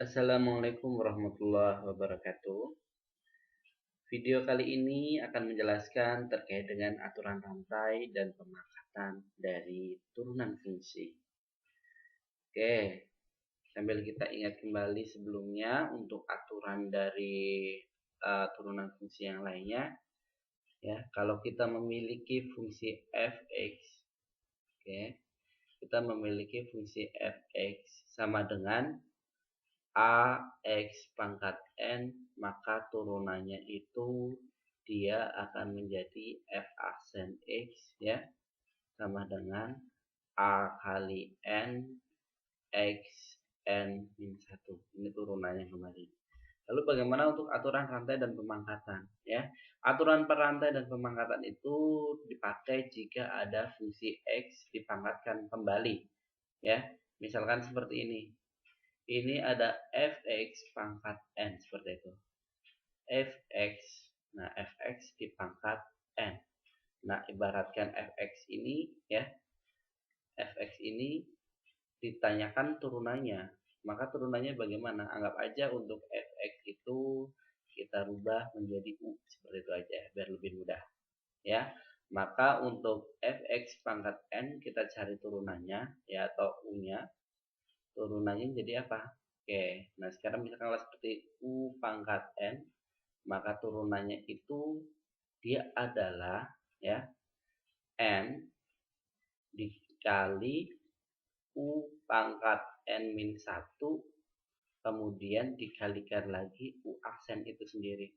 Assalamualaikum warahmatullahi wabarakatuh. Video kali ini akan menjelaskan terkait dengan aturan rantai dan pemangkatan dari turunan fungsi. Oke, sambil kita ingat kembali sebelumnya untuk aturan dari turunan fungsi yang lainnya, ya. Kalau kita memiliki fungsi f(x), oke, kita memiliki fungsi f(x) sama dengan AX pangkat N, maka turunannya itu dia akan menjadi F aksen X, ya, sama dengan A kali N X N min 1. Ini turunannya kemarin. Lalu bagaimana untuk aturan rantai dan pemangkatan, ya? Aturan perantai dan pemangkatan itu dipakai jika ada fungsi X dipangkatkan kembali, ya. Misalkan seperti ini. Ini ada fx pangkat n, seperti itu. Fx, nah fx dipangkat n. Nah, ibaratkan fx ini, ya, fx ini ditanyakan turunannya. Maka turunannya bagaimana? Anggap aja untuk fx itu kita rubah menjadi u, seperti itu aja biar lebih mudah, ya. Maka untuk fx pangkat n kita cari turunannya, ya, atau u-nya. Turunannya jadi apa? Oke, nah sekarang misalkan seperti U pangkat N, maka turunannya itu dia adalah, ya, N dikali U pangkat N min 1, kemudian dikalikan lagi U aksen itu sendiri.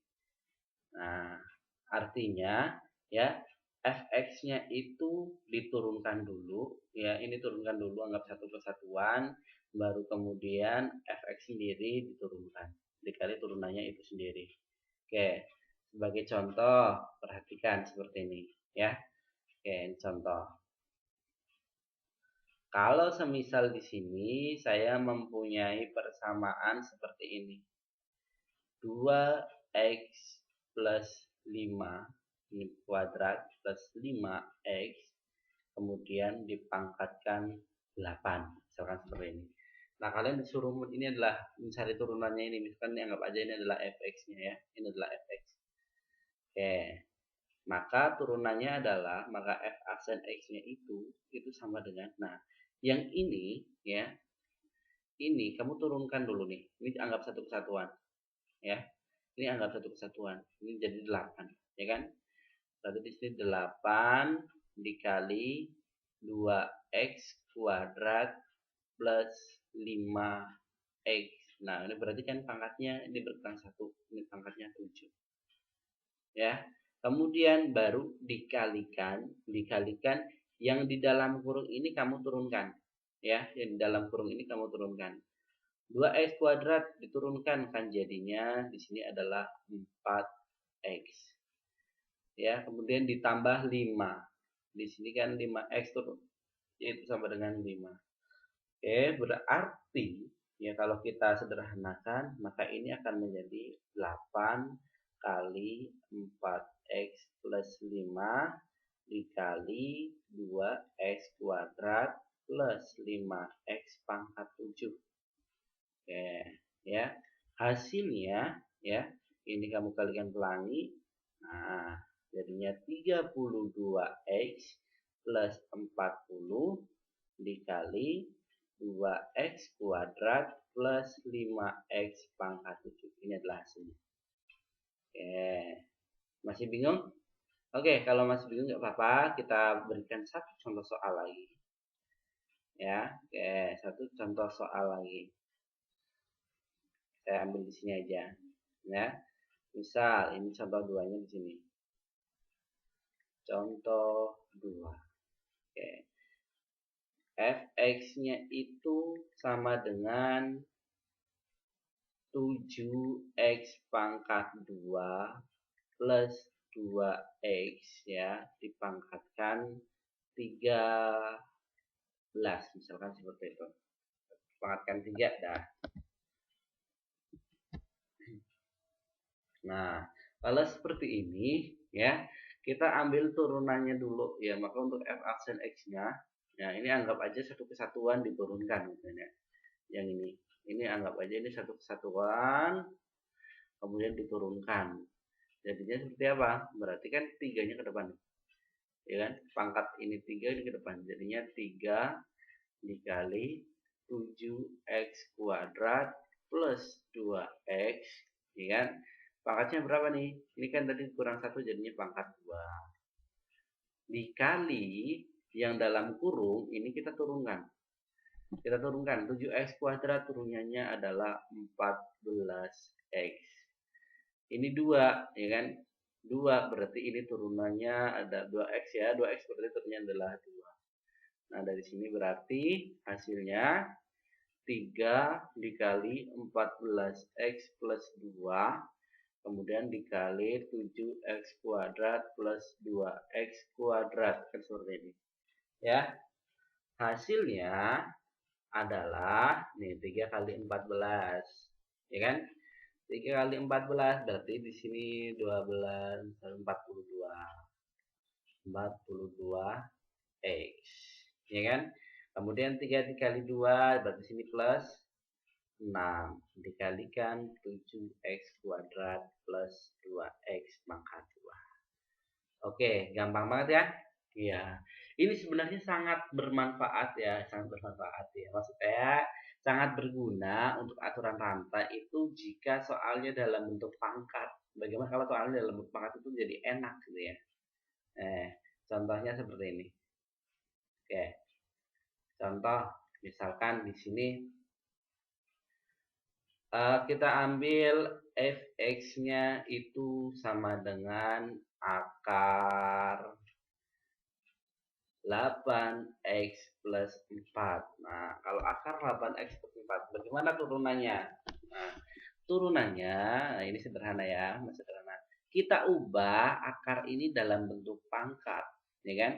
Nah, artinya, ya, fx-nya itu diturunkan dulu, ya, ini turunkan dulu, anggap satu kesatuan, baru kemudian fx sendiri diturunkan, dikali turunannya itu sendiri. Oke, sebagai contoh, perhatikan seperti ini, ya. Oke, contoh. Kalau semisal di sini saya mempunyai persamaan seperti ini. 2x plus 5 ini kuadrat plus 5x kemudian dipangkatkan 8, misalkan seperti ini. Nah, kalian disuruh ini adalah mencari turunannya ini, misalkan ini anggap aja ini adalah fx-nya, ya. Ini adalah fx. Oke. Maka turunannya adalah, maka f aksen x-nya itu sama dengan, nah, yang ini, ya. Ini kamu turunkan dulu nih. Ini anggap satu kesatuan, ya. Ini anggap satu kesatuan. Ini jadi 8, ya kan? Berarti di sini 8 dikali 2x kuadrat plus 5x. Nah, ini berarti kan pangkatnya ini berkurang 1. Ini pangkatnya 7. Ya. Kemudian baru dikalikan yang di dalam kurung ini kamu turunkan. Ya, yang di dalam kurung ini kamu turunkan. 2x kuadrat diturunkan kan jadinya di sini adalah 4x. Ya, kemudian ditambah 5. Di sini kan 5x turun, yaitu sama dengan 5. Oke, berarti, ya, kalau kita sederhanakan maka ini akan menjadi 8 kali 4x plus 5 dikali 2x kuadrat plus 5x pangkat 7. Oke, ya. Hasilnya, ya, ini kamu kalikan pelangi. Nah, jadinya 32x plus 40 dikali 2x kuadrat plus 5x pangkat 7. Ini adalah hasilnya. Oke, masih bingung? Oke, kalau masih bingung nggak apa-apa, kita berikan satu contoh soal lagi. Ya, oke, satu contoh soal lagi. Saya ambil di sini aja, ya. Misal ini contoh 2-nya di sini. Contoh 2. Oke. Fx-nya itu sama dengan 7x pangkat 2 plus 2x, ya, dipangkatkan 13, misalkan seperti itu. Pangkatkan 3 dah. Nah, kalau seperti ini, ya, kita ambil turunannya dulu, ya. Maka untuk f aksen x-nya, ya, ini anggap aja satu kesatuan diturunkan, misalnya. Yang ini Jadi anggap aja ini satu kesatuan, kemudian diturunkan. Jadinya seperti apa? Berarti kan 3-nya ke depan. Ya kan? Pangkat ini 3 ini ke depan. Jadinya 3 dikali 7x kuadrat plus 2x, ya kan? Pangkatnya berapa nih? Ini kan tadi kurang 1 jadinya pangkat 2. Dikali yang dalam kurung ini kita turunkan. Kita turunkan 7x kuadrat turunannya adalah 14x. Ini 2, ya kan? 2 berarti ini turunannya ada 2x ya. 2x berarti turunnya adalah 2. Nah, dari sini berarti hasilnya 3 dikali 14x plus 2, kemudian dikali 7x kuadrat plus 2x kuadrat. Kan seperti ini. Ya, hasilnya adalah nih 3 kali 14. Ya kan? 3 kali 14 berarti di sini 12 42. 42x. Ya kan? Kemudian 3 dikali 2 berarti sini plus 6 dikalikan 7x kuadrat plus 2x pangkat 2. Oke, gampang banget ya. Iya. Ini sebenarnya sangat bermanfaat ya, sangat bermanfaat ya. Maksudnya sangat berguna untuk aturan rantai itu jika soalnya dalam bentuk pangkat. Bagaimana kalau soalnya dalam bentuk pangkat itu jadi enak gitu ya. Contohnya seperti ini. Oke. Contoh misalkan di sini kita ambil fx-nya itu sama dengan akar 8x plus 4. Nah, kalau akar 8x plus 4, bagaimana turunannya? Nah, turunannya, nah ini sederhana ya, sederhana. Kita ubah akar ini dalam bentuk pangkat, ya kan?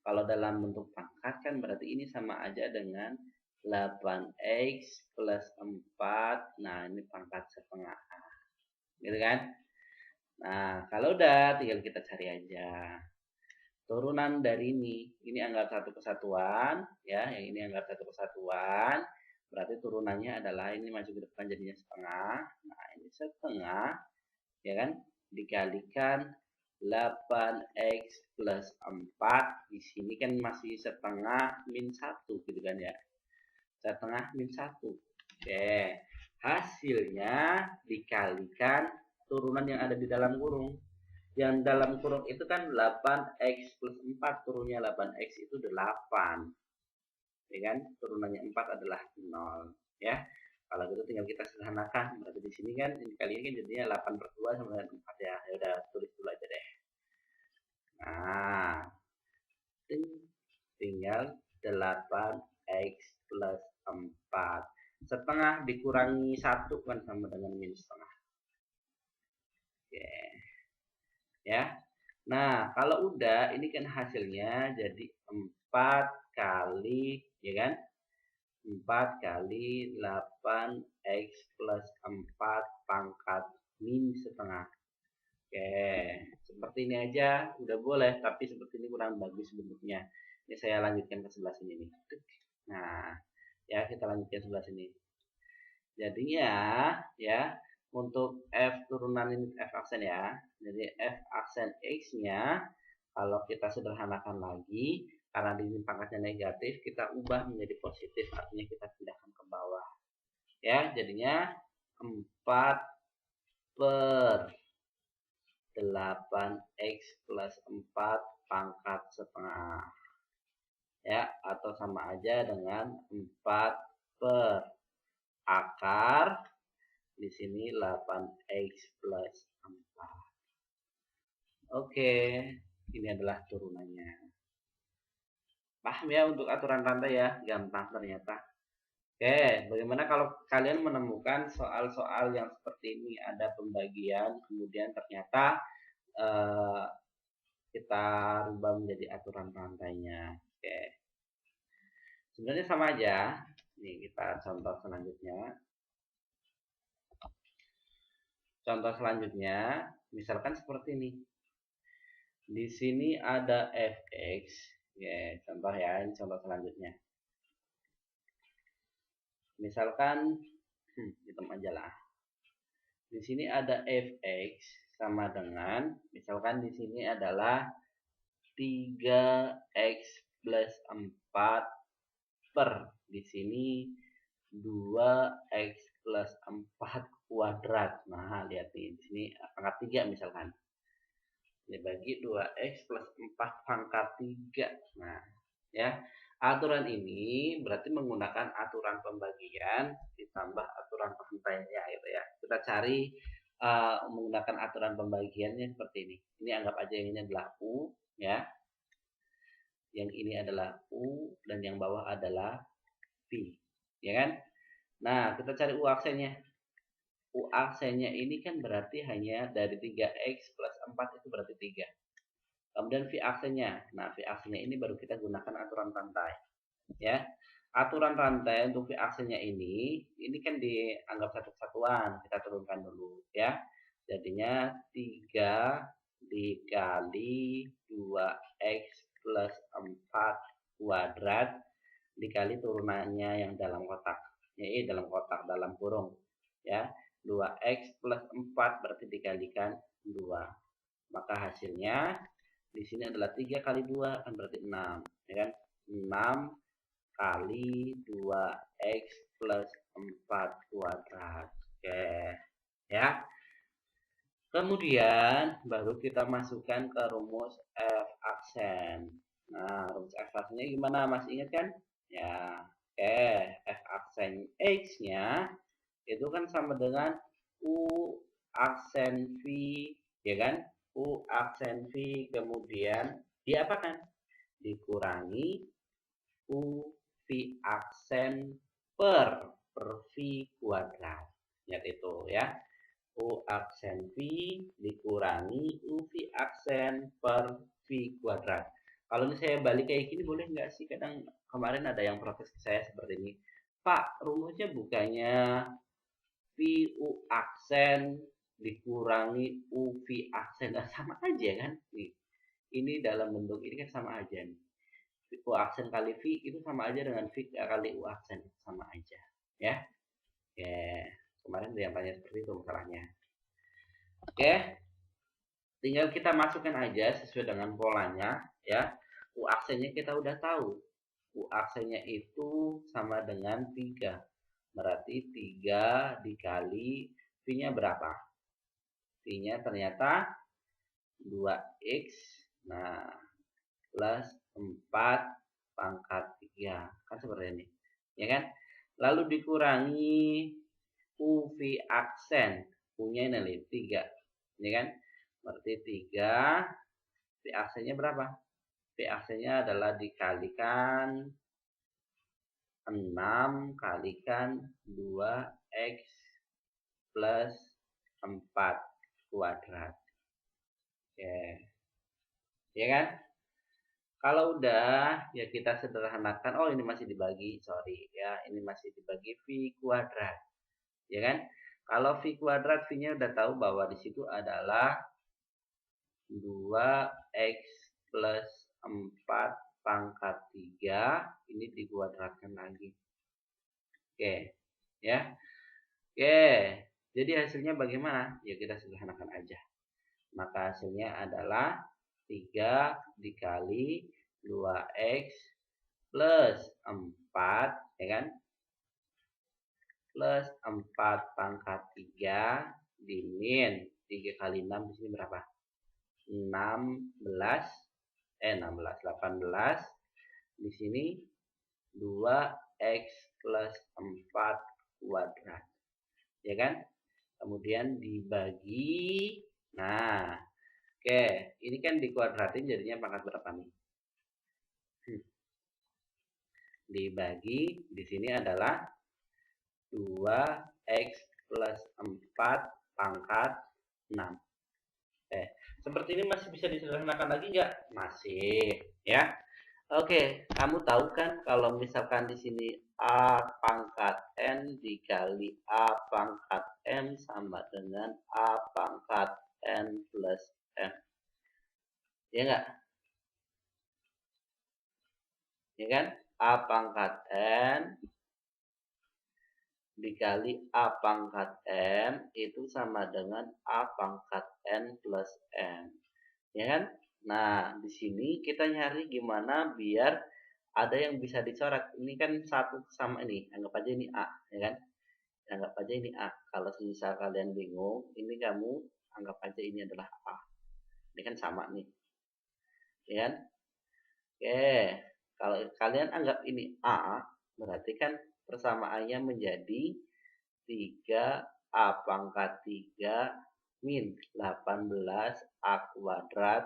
Kalau dalam bentuk pangkat kan berarti ini sama aja dengan 8x plus 4. Nah, ini pangkat setengah. Gitu kan? Nah, kalau udah tinggal kita cari aja. Turunan dari ini anggap satu kesatuan, ya, yang ini anggap satu kesatuan, berarti turunannya adalah ini maju ke depan jadinya setengah. Nah, ini setengah, ya kan, dikalikan 8x plus 4, di sini kan masih setengah min 1, gitu kan ya, setengah min 1. Oke, hasilnya dikalikan turunan yang ada di dalam kurung. Yang dalam kurung itu kan 8x plus 4, turunnya 8x itu 8. Ya kan? Turunannya 4 adalah 0, ya. Kalau gitu tinggal kita sederhanakan. Berarti di sini kan ini kali ini kan jadinya 8 per 2 sama dengan 4 ya. Ya udah tulis dulu aja deh. Nah, tinggal 8x plus 4. Setengah dikurangi 1 kan sama dengan minus setengah. Oke. Ya. Nah, kalau udah ini kan hasilnya jadi 4 kali, ya kan? 4 kali 8x plus 4 pangkat min setengah. Oke, seperti ini aja udah boleh, tapi seperti ini kurang bagus bentuknya. Ini saya lanjutkan ke sebelah sini nih. Nah, ya kita lanjutkan sebelah sini. Jadinya ya, untuk f turunan ini f aksen ya. Jadi f aksen x-nya kalau kita sederhanakan lagi, karena di sini pangkatnya negatif, kita ubah menjadi positif, artinya kita pindahkan ke bawah. Ya, jadinya 4 per 8x plus 4 pangkat setengah. Ya, atau sama aja dengan 4 per akar di sini 8x plus 4. Oke, ini adalah turunannya. Paham ya untuk aturan rantai ya? Gampang ternyata. Oke, bagaimana kalau kalian menemukan soal-soal yang seperti ini, ada pembagian, kemudian ternyata kita rubah menjadi aturan rantainya. Oke, sebenarnya sama aja. Nih kita contoh selanjutnya. Contoh selanjutnya, misalkan seperti ini. Di sini ada fx. Ya, contoh ya, ini contoh selanjutnya. Misalkan Hitam aja lah. Di sini ada fx sama dengan, misalkan di sini adalah 3x plus 4 per di sini 2x plus 4 kuadrat. Nah, lihat nih, di sini pangkat 3 misalkan. Dibagi 2x plus 4 pangkat 3. Nah, ya. Aturan ini berarti menggunakan aturan pembagian ditambah aturan pengantainya gitu ya. Kita cari menggunakan aturan pembagiannya seperti ini. Ini anggap aja yang ini adalah U ya. Yang ini adalah U dan yang bawah adalah V. Ya kan? Nah, kita cari U aksennya. U aksennya ini kan berarti hanya dari 3x plus 4 itu berarti 3. Kemudian V aksennya. Nah, V aksennya ini baru kita gunakan aturan rantai. Ya. Aturan rantai untuk V aksennya ini kan dianggap satu kesatuan. Kita turunkan dulu ya. Jadinya 3 dikali 2x plus 4 kuadrat dikali turunannya yang dalam kotak. Yaitu dalam kotak, dalam kurung. Ya. 2x plus 4 berarti dikalikan 2. Maka hasilnya di sini adalah 3 kali 2 kan berarti 6, ya kan? 6 kali 2x plus 4 kuadrat. Oke, ya. Kemudian baru kita masukkan ke rumus f aksen. Nah, rumus f aksennya gimana? Masih ingat kan? Ya. Oke, f aksen x-nya itu kan sama dengan u aksen v, ya kan? U aksen V kemudian diapakan? Dikurangi U V aksen per V kuadrat. Ingat itu ya. U aksen V dikurangi U V aksen per V kuadrat. Kalau ini saya balik kayak gini boleh nggak sih? Kadang kemarin ada yang protes ke saya seperti ini. Pak, rumusnya bukannya V U aksen dikurangi UV aksen, sama aja kan nih. Ini dalam bentuk ini kan sama aja nih. U aksen kali V itu sama aja dengan V kali U aksen, sama aja ya. Oke, kemarin ada yang tanya seperti itu masalahnya. Oke, tinggal kita masukkan aja sesuai dengan polanya ya. U aksennya kita udah tahu. U aksennya itu sama dengan 3. Berarti 3 dikali V-nya berapa? V-nya ternyata 2x, nah, plus 4 pangkat 3. Kan seperti ini. Ya kan? Lalu dikurangi UV aksen. U-nya ini 3. Ya kan? Berarti 3. V aksennya berapa? V aksennya adalah dikalikan 6 kalikan 2x plus 4 kuadrat. Oke. Ya kan? Kalau udah ya kita sederhanakan. Oh, ini masih dibagi, sorry ya. Ini masih dibagi V kuadrat. Ya kan? Kalau V kuadrat, V-nya udah tahu bahwa di situ adalah 2x plus 4 pangkat 3. Ini dikuadratkan lagi. Oke. Ya. Oke. Jadi hasilnya bagaimana? Ya kita sederhanakan aja. Maka hasilnya adalah 3 dikali 2x plus 4, ya kan? Plus 4 pangkat 3 dimin 3 kali 6 di sini berapa? 18. Di sini 2x plus 4 kuadrat. Ya kan? Kemudian dibagi. Nah, oke, ini kan dikuadratin jadinya pangkat berapa nih? Dibagi di sini adalah 2x plus 4 pangkat 6. Seperti ini masih bisa disederhanakan lagi nggak? Masih, ya. Oke, kamu tahu kan kalau misalkan di sini a pangkat n dikali a pangkat m sama dengan a pangkat n plus m. Ya enggak? Ya kan? A pangkat n dikali A pangkat M itu sama dengan A pangkat N plus M. Ya kan? Nah, di sini kita nyari gimana biar ada yang bisa dicoret. Ini kan satu sama ini, anggap aja ini A, ya kan? Anggap aja ini A. Kalau misal kalian bingung, ini kamu anggap aja ini adalah A. Ini kan sama nih. Ya kan? Oke, kalau kalian anggap ini A, berarti kan persamaannya menjadi 3A pangkat 3 min 18 A kuadrat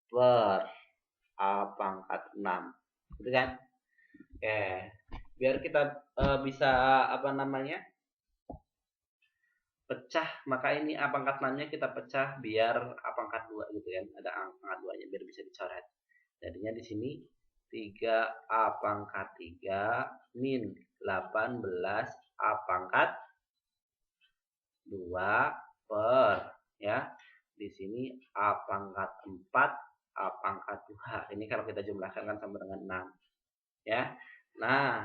per A pangkat 6. Gitu kan? Oke, biar kita bisa apa namanya? Pecah, maka ini A pangkat 6-nya kita pecah biar A pangkat 2 gitu kan. Ada A pangkat 2-nya biar bisa dicoret. Jadinya di sini 3A pangkat 3 min 18 A pangkat 2 per ya. Di sini A pangkat 4 A pangkat 2. Ini kalau kita jumlahkan kan sama dengan 6. Ya. Nah,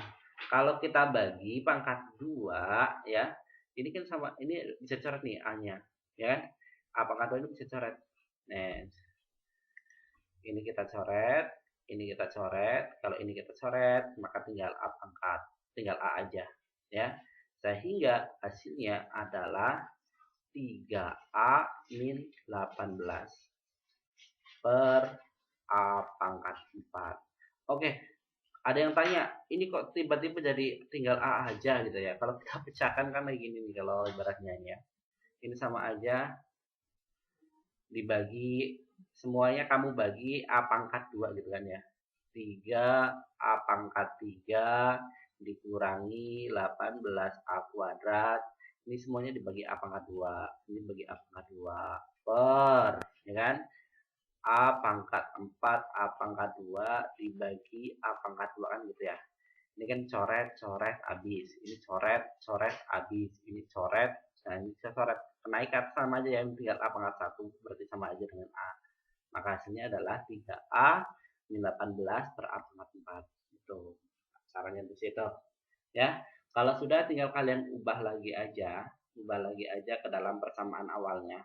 kalau kita bagi pangkat 2 ya. Ini kan sama, ini bisa coret nih A-nya, ya. A pangkat 2 ini bisa coret. Nah, ini kita coret, ini kita coret. Kalau ini kita coret, maka tinggal A pangkat, tinggal A aja, ya. Sehingga hasilnya adalah 3A min 18 per A pangkat 4. Oke, ada yang tanya, ini kok tiba-tiba jadi tinggal A aja gitu ya. Kalau kita pecahkan kan kayak gini nih kalau ibaratnya ya. Ini sama aja dibagi, semuanya kamu bagi A pangkat 2 gitu kan ya. 3A pangkat 3 dikurangi 18 A kuadrat. Ini semuanya dibagi A pangkat 2. Ini bagi A pangkat 2 per, ya kan? A pangkat 4 A pangkat 2 dibagi A pangkat 2 kan gitu ya. Ini kan coret habis, ini coret habis, ini coret, nah ini bisa coret, kenaikan sama aja ya, tinggal A pangkat 1 berarti sama aja dengan A. Maka hasilnya adalah 3A min 18 per A pangkat 4. Itu caranya di situ ya. Kalau sudah tinggal kalian ubah lagi aja ke dalam persamaan awalnya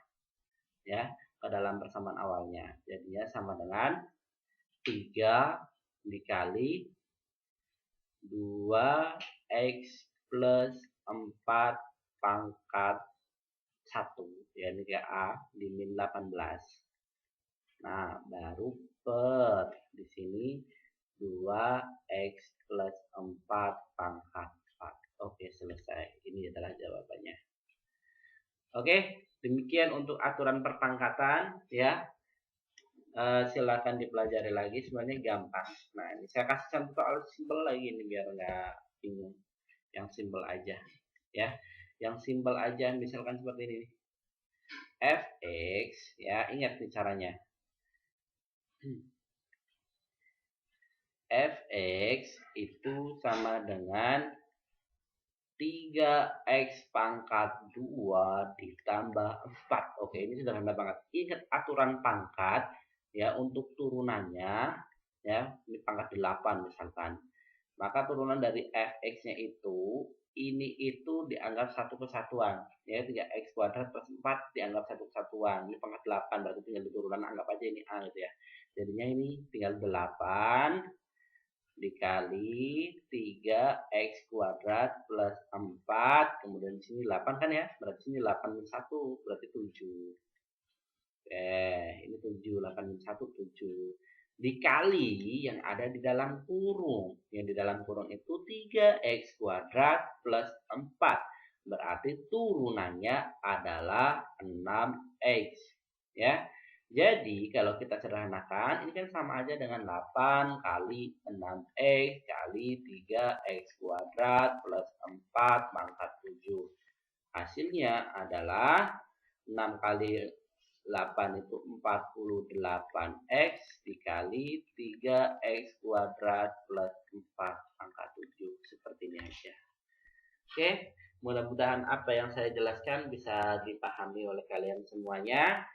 ya, ke dalam persamaan awalnya. Jadinya sama dengan 3 dikali 2x plus 4 pangkat 1 ya, ini kayak A di min 18. Nah, baru per di sini 2x plus 4 pangkat 4. Oke, selesai. Ini adalah jawabannya. Oke, demikian untuk aturan perpangkatan ya. Silakan dipelajari lagi, sebenarnya gampang. Nah, ini saya kasih contoh soal simpel lagi nih biar nggak bingung. Yang simpel aja ya. Yang simpel aja misalkan seperti ini. Fx ya, ingat nih caranya. Fx itu sama dengan 3x pangkat 2 ditambah 4. Oke, ini sederhana banget. Ingat aturan pangkat ya, untuk turunannya ya, ini pangkat 8 misalkan. Maka turunan dari fx-nya itu dianggap satu kesatuan ya, 3x kuadrat plus 4 dianggap satu kesatuan. Ini pangkat 8 berarti tinggal di turunan, anggap aja ini A gitu ya. Jadinya ini tinggal 8 dikali 3x kuadrat plus 4, kemudian di sini 8 kan ya, berarti sini 8 min 1 berarti 7. Ini 7, 8 min 1 7 dikali yang ada di dalam kurung. Yang di dalam kurung itu 3x kuadrat plus 4, berarti turunannya adalah 6x ya. Jadi kalau kita sederhanakan, ini kan sama aja dengan 8 kali 6x kali 3x kuadrat plus 4 pangkat 7. Hasilnya adalah 6 kali 8 itu 48x dikali 3x kuadrat plus 4 pangkat 7. Seperti ini aja. Oke, mudah-mudahan apa yang saya jelaskan bisa dipahami oleh kalian semuanya.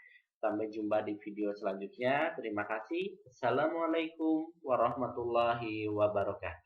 Sampai jumpa di video selanjutnya. Terima kasih. Assalamualaikum warahmatullahi wabarakatuh.